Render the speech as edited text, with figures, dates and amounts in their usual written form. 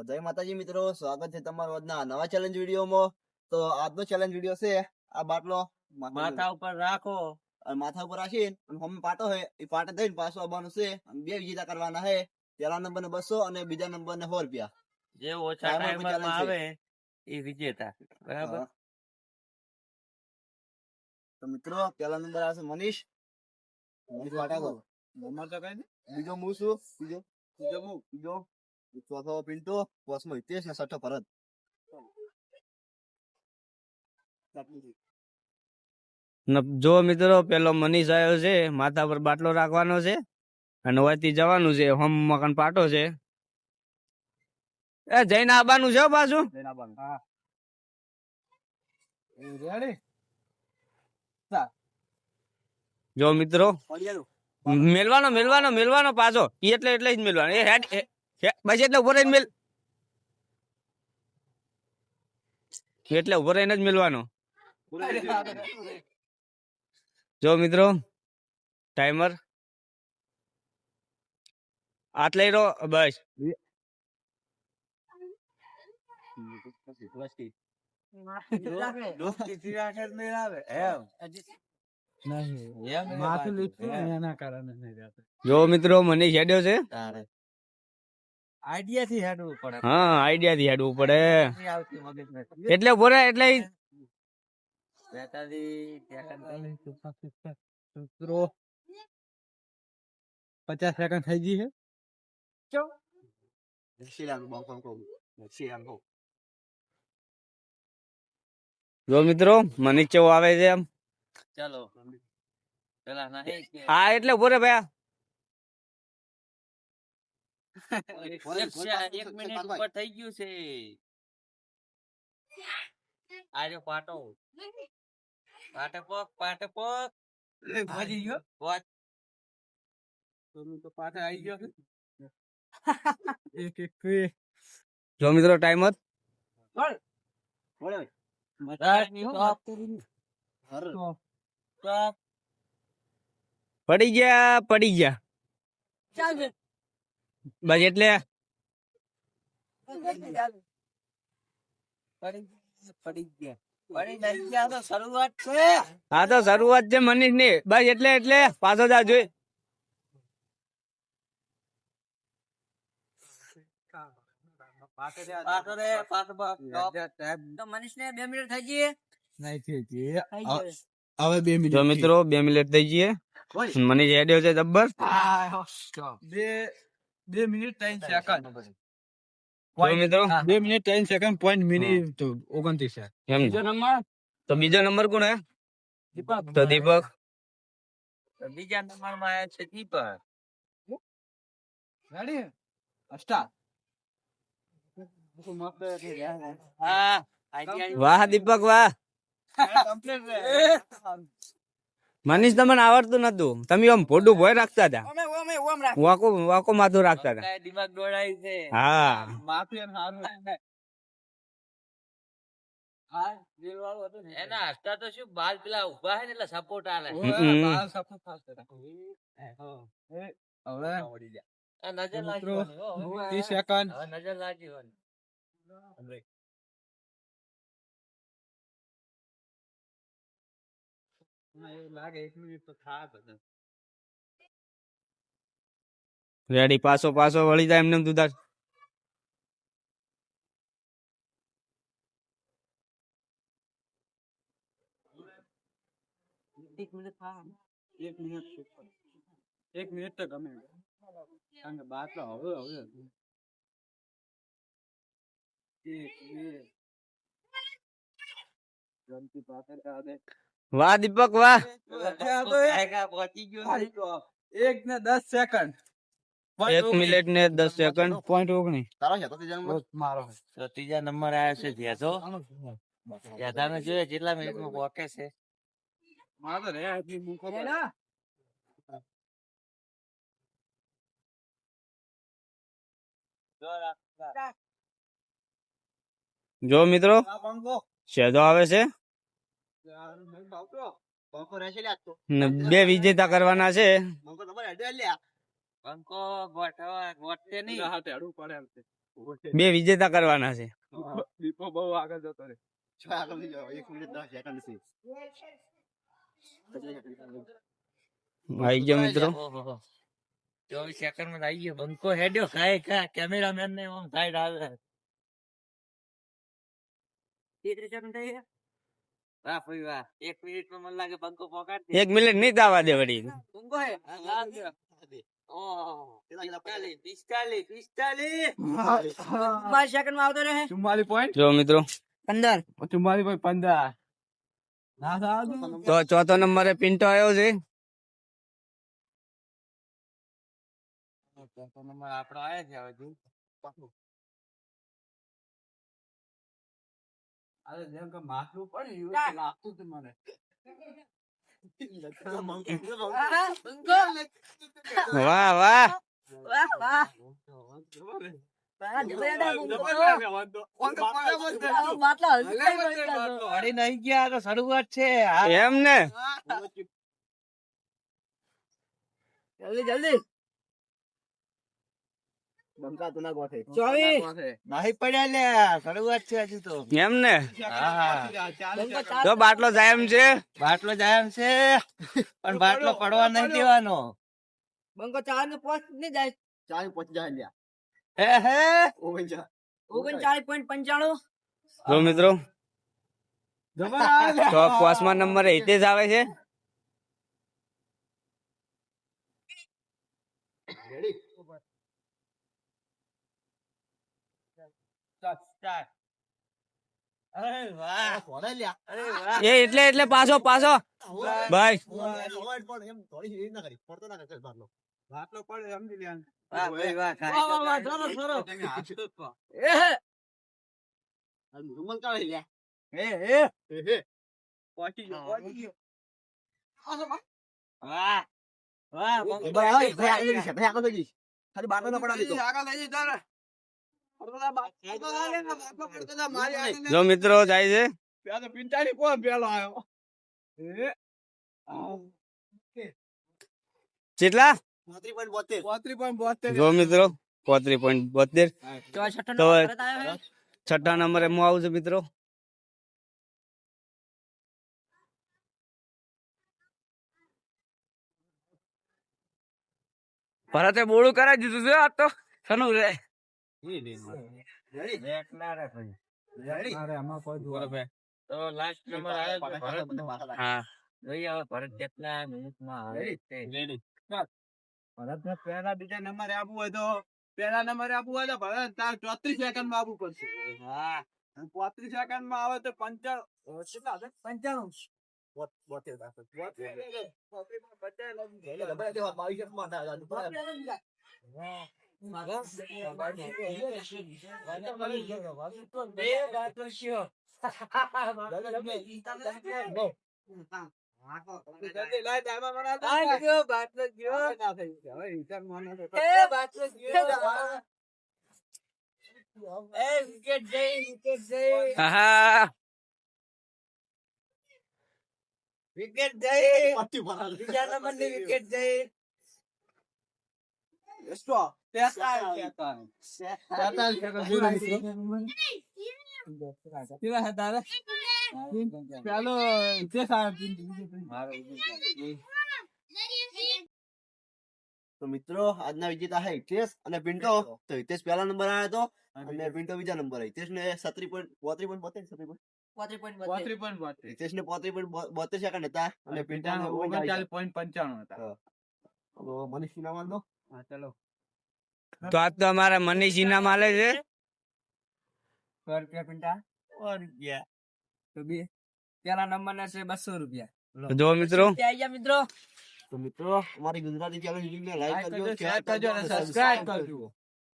જય માતાજી મિત્રો, સ્વાગત છે તમારું આજના નવા ચેલેન્જ વિડીયોમાં. તો આજનો ચેલેન્જ વિડીયો છે આ બાટલો માથા ઉપર રાખો અને માથા ઉપર રાખીને હમ પાટો હોય એ પાટે દઈને પાછું આવવાનું છે અને બે વિજેતા કરવાના છે. પહેલા નંબર ને 200 અને બીજા નંબર ને 100 રૂપિયા. જે ઓછા Timer પર ટાઈમર માં challenge આવે એ વિજેતા. બરાબર. હા. તો મિત્રો પહેલા નંબર આવે છે મનીષ વાટાકો. નંબર તો કઈ બીજો હું છું, બીજો ચોથો પિન્ટુ, પાંચમો હિતેશ ને છઠ્ઠો ભરત. જો મિત્રો પેલો મનીષ આવ્યો છે, માથા પર બાટલો રાખવાનો છે અને વયથી જવાનું છે. હોમ મકાન પાટો છે, એ જઈને આવવાનું છે પાછું. જો મિત્રો મેલવાનો પાછો એટલે જ મેલવાનો. એ હેડ બસ એટલે ઉભો રહીને મેલ, એટલે ઉભો રહીને જ મેલવાનો. જો મિત્રો ટાઈમર આટલે રો બસ. જો મિત્રો મને હેડ્યો છે. આઈડિયા થી હેડવું પડે. હા, આઈડિયા થી હેડવું પડે એટલે ઉભો રહે એટલે 50 સેકન્ડ થઈ ગઈ છે. જો મિત્રો મને કેવું આવે છે એમ. ચાલો પેલા નહીં હા એટલે ઉભો રે ભાઈ. 1 મિનિટ ઉપર થઈ ગયું છે. આજો પાટો પાટે પોક ભાજી ગયો પોક તો પાટે આવી ગયો. જો મિત્રો ટાઈમર પડી ગયા બસ એટલે હા તો શરૂઆત છે મનીષ ની. બસ એટલે પાછો જા જોઈ. મનીષ ને 2 મિનિટ થઈ ગઈ. હવે 2 મિનિટ. જો મિત્રો 2 મિનિટ થઈ ગઈ. મનીષ હેડ્યો છે જબ્બર. 2 મિનિટ 3 સેકન્ડ. જો મિત્રો 2 મિનિટ 3 સેકન્ડ પોઈન્ટ મિનિટ 29 છે. એમ તો બીજો નંબર કોણ હે? દીપક. તો દીપક. બીજા નંબર માં આવ્યા છે દીપક. Ready start. વાહ દીપક વાહ. મનીષ તમને આવડતું નતું, તમે આમ ફોટું ભોય રાખતા હતા, વાકો માથું રાખતા હતા. દિમાગ દોડાય છે. હા એના હસતા તો શું બાલ પેલા ઉભા છે ને એટલે સપોર્ટ આલે. નજર લાગી 30 સેકન્ડ. નજર લાગી લાગે 1 મિનિટ તો થાય બધા. રેડી પાછો વળી જાય એમને દુધાર. એક મિનિટ તો ગમે કારણ કે બાટલો હવે વાહ દીપક વાહ. પહોંચી ગયો. 1 ને 10 સેકન્ડ. 1 મિનિટ ને 10 સેકન્ડ. પોઈન્ટ 19. તારો છે તો ત્રીજા નંબર? મારો તો ત્રીજા નંબર આવ્યો છે જેજો. જેજાને જોઈએ કેટલા મિનિટમાં પહોંચે છે. મારો તો રે આટલી મૂકો પડે. જો મિત્રો શેદો આવે છે ને 2 વિજેતા કરવાના છે. પંકો ગોઠવા ગોઠતે નહીં. બે વિજેતા કરવાના છે. દીપો બહુ આગળ જતો રે. આગળ થઈ જાઓ. 1 મિનિટ 10 સેકન્ડ છે. આવી ગયો મિત્રો. 24 સેકન્ડ માં આવી ગયો બંકો હેડ્યો ખાય ખા કેમેરામેન ને ઓમ સાઈડ આવે 33 સેકન્ડ થઈ ગયા વાહ ભાઈ વાહ 1 મિનિટ માં મને લાગે બંકો પકડ દે 1 મિનિટ નહીં થવા દે વળી. બંકો હે ઓહ 45 સેકન્ડ માં આવતો રહે 44 પોઈન્ટ. જો મિત્રો 15 44 પોઈન્ટ 15. ના સાહેબ. તો ચોથો નંબરે પિન્ટો આવ્યો છે. ચોથો નંબર આપણો આયા છે હજુ અરે જેમ કે માથું પડ્યું લાગતું હતું મને. વાહ વાહ. અડી નહીં ગયા તો શરૂઆત છે એમ ને જલ્દી જલ્દી બંકા તો ના ગોઠે. 24 નહીં પડ્યા લે શરૂઆત છે હજુ તો એમ ને. હા તો બાટલો જાય એમ છે. બાટલો જાય એમ છે પણ બાટલો પડવા નહીં દેવાનો બંકો 4 ને 5 નહીં જાય 4 પહોંચી જાય લ્યા. હે 39. 39.95 જો મિત્રો જબર આવે લ્યા. તો પાંચમા નંબરે હિતેશ આવે છે. રેડી. અરે વાહ કોને લ્યા. અરે વાહ એ એટલે પાછો પાછો ભાઈ. પણ એમ થોડી હિલ ના કરી. પડતો ના કરે બાટલો. બાટલો પડે સમજી લ્યા. વાહ ભાઈ વાહ રૂમાલ કાઢી લ્યા. પહોંચી ગયો. વાહ વાહ ભાઈ આગળ જઈશ. ભાઈ આગળ જઈશ. ખાલી બાટલો ના પડાવી દો. જો મિત્રો જાય છે. કેટલા 34.72. જો મિત્રો 34.72. તો છઠ્ઠો તો નંબર પરત આવ્યો હે? છઠ્ઠા નંબરે હું આવું છું મિત્રો. ભરતે બોળું કરાવી દીધું છે આ તો સનું રે. તો લાસ્ટ નંબર આવ્યો છે ભરતનો. હા જોઈએ હવે ભરત કેટલા મિનિટમાં આવે છે. ભરતને પહેલા બીજા નંબરે આપવું હોય તો ભરત તાર 34 સેકન્ડમાં આપવું પડશે. હા અને 35 સેકન્ડમાં આવે તો 95. હા વિકેટ જઈ પટ્ટી ભરાવી. બીજા નંબરની વિકેટ જઈ તો મિત્રો આજના વિજેતા છે હિતેશ અને પિન્ટો. તો હિતેશ પહેલા નંબર આવ્યો હતો અને પિન્ટો બીજા નંબર. હિતેશ ને 33.72. હિતેશ ને 35.72 સેકન્ડ હતા અને પિન્ટા ને 39.95 હતા. મનીષ ઇનામ આલ દો. ચલો તો આજ તો અમારા મનીષ ઇનામ આલે છે. 100 રૂપિયા પિંટા ઓર ગયા તો બે પેલા નંબર ના છે 200 રૂપિયા. જો મિત્રો મિત્રો તો મિત્રો અમારી ગુજરાતી ચેનલ ને લાઈક કરજો, શેર કરજો અને કરજો અને સબસ્ક્રાઇબ સબસ્ક્રાઇબ કરજો. કરજો.